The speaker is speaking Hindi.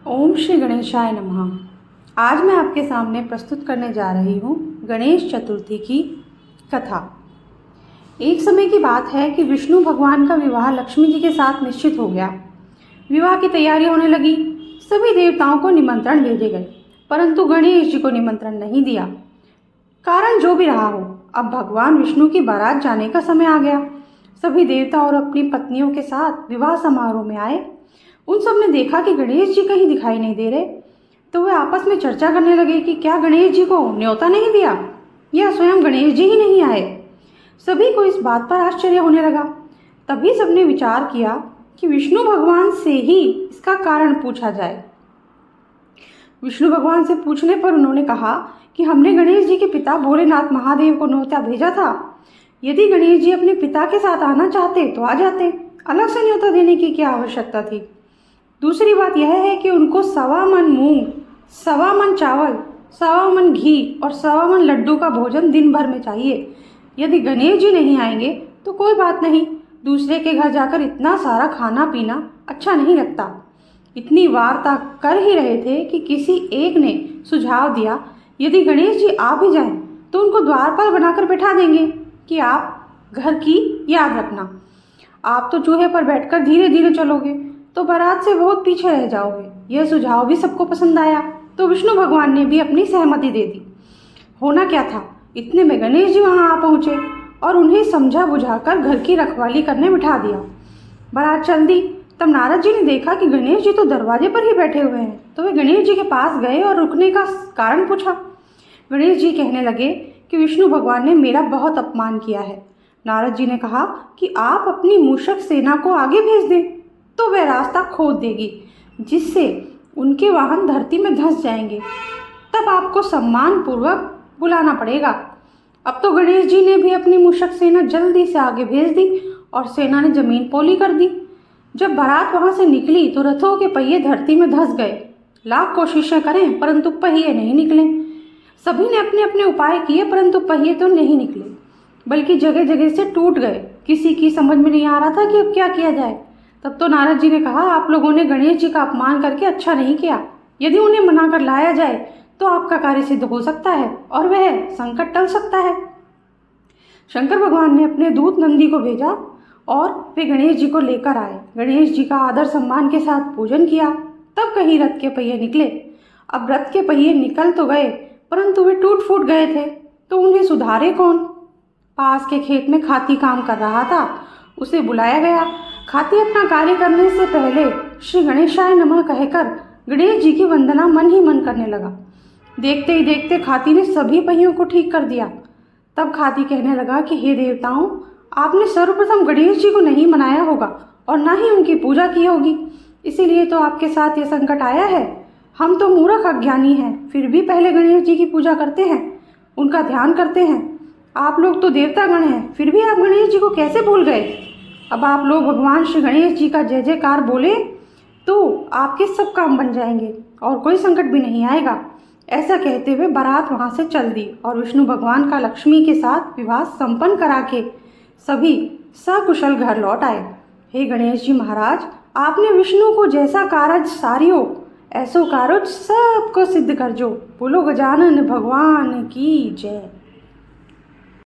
ओम श्री गणेशाय नमः। आज मैं आपके सामने प्रस्तुत करने जा रही हूँ गणेश चतुर्थी की कथा। एक समय की बात है कि विष्णु भगवान का विवाह लक्ष्मी जी के साथ निश्चित हो गया। विवाह की तैयारी होने लगी। सभी देवताओं को निमंत्रण भेजे गए, परंतु गणेश जी को निमंत्रण नहीं दिया। कारण जो भी रहा हो, अब भगवान विष्णु की बारात जाने का समय आ गया। सभी देवता और अपनी पत्नियों के साथ विवाह समारोह में आए। उन सब ने देखा कि गणेश जी कहीं दिखाई नहीं दे रहे, तो वे आपस में चर्चा करने लगे कि क्या गणेश जी को न्योता नहीं दिया या स्वयं गणेश जी ही नहीं आए। सभी को इस बात पर आश्चर्य होने लगा। तभी सबने विचार किया कि विष्णु भगवान से ही इसका कारण पूछा जाए। विष्णु भगवान से पूछने पर उन्होंने कहा कि हमने गणेश जी के पिता भोलेनाथ महादेव को न्योता भेजा था। यदि गणेश जी अपने पिता के साथ आना चाहते तो आ जाते, अलग से न्योता देने की क्या आवश्यकता थी। दूसरी बात यह है कि उनको 1.25 मन मूंग, 1.25 मन चावल, 1.25 मन घी और 1.25 मन लड्डू का भोजन दिन भर में चाहिए। यदि गणेश जी नहीं आएंगे तो कोई बात नहीं, दूसरे के घर जाकर इतना सारा खाना पीना अच्छा नहीं लगता। इतनी वार्ता कर ही रहे थे कि किसी एक ने सुझाव दिया, यदि गणेश जी आ भी जाएं तो उनको द्वारपाल बनाकर बैठा देंगे कि आप घर की याद रखना। आप तो चूहे पर बैठकर धीरे धीरे चलोगे तो बारात से बहुत पीछे रह जाओगे। यह सुझाव भी सबको पसंद आया, तो विष्णु भगवान ने भी अपनी सहमति दे दी। होना क्या था, इतने में गणेश जी वहां आ पहुंचे और उन्हें समझा बुझाकर घर की रखवाली करने बिठा दिया। बारात चल दी। तब नारद जी ने देखा कि गणेश जी तो दरवाजे पर ही बैठे हुए हैं, तो वे गणेश जी के पास गए और रुकने का कारण पूछा। गणेश जी कहने लगे कि विष्णु भगवान ने मेरा बहुत अपमान किया है। नारद जी ने कहा कि आप अपनी मूषक सेना को आगे भेज दें तो वह रास्ता खोद देगी, जिससे उनके वाहन धरती में धंस जाएंगे। तब आपको सम्मान पूर्वक बुलाना पड़ेगा। अब तो गणेश जी ने भी अपनी मूषक सेना जल्दी से आगे भेज दी और सेना ने जमीन पोली कर दी। जब बारात वहां से निकली तो रथों के पहिए धरती में धंस गए। लाख कोशिशें करें परंतु पहिए नहीं निकले। सभी ने अपने अपने उपाय किए, परंतु पहिए तो नहीं निकले, बल्कि जगह जगह से टूट गए। किसी की समझ में नहीं आ रहा था कि अब क्या किया जाए। तब तो नारद जी ने कहा, आप लोगों ने गणेश जी का अपमान करके अच्छा नहीं किया। यदि उन्हें मना कर लाया जाए तो आपका कार्य सिद्ध हो सकता है और वह संकट टल सकता है। शंकर भगवान ने अपने दूत नंदी को भेजा और वे गणेश जी को लेकर आए। गणेश जी का आदर सम्मान के साथ पूजन किया। तब कहीं रथ के पहिए निकले। अब रथ के पहिए निकल तो गए, परंतु वे टूट फूट गए थे, तो उन्हें सुधारे कौन। पास के खेत में खाती काम कर रहा था, उसे बुलाया गया। खाती अपना कार्य करने से पहले श्री गणेशाय नमः कहकर गणेश जी की वंदना मन ही मन करने लगा। देखते ही देखते खाती ने सभी पहियों को ठीक कर दिया। तब खाती कहने लगा कि हे देवताओं, आपने सर्वप्रथम गणेश जी को नहीं मनाया होगा और ना ही उनकी पूजा की होगी, इसीलिए तो आपके साथ ये संकट आया है। हम तो मूर्ख अज्ञानी हैं, फिर भी पहले गणेश जी की पूजा करते हैं, उनका ध्यान करते हैं। आप लोग तो देवतागण हैं, फिर भी आप गणेश जी को कैसे भूल गए। अब आप लोग भगवान श्री गणेश जी का जय जयकार बोले तो आपके सब काम बन जाएंगे और कोई संकट भी नहीं आएगा। ऐसा कहते हुए बारात वहां से चल दी और विष्णु भगवान का लक्ष्मी के साथ विवाह संपन्न करा के सभी सकुशल घर लौट आए। हे गणेश जी महाराज, आपने विष्णु को जैसा कारज सारियो, ऐसो कारज सबको सिद्ध कर जो। बोलो गजानन भगवान की जय।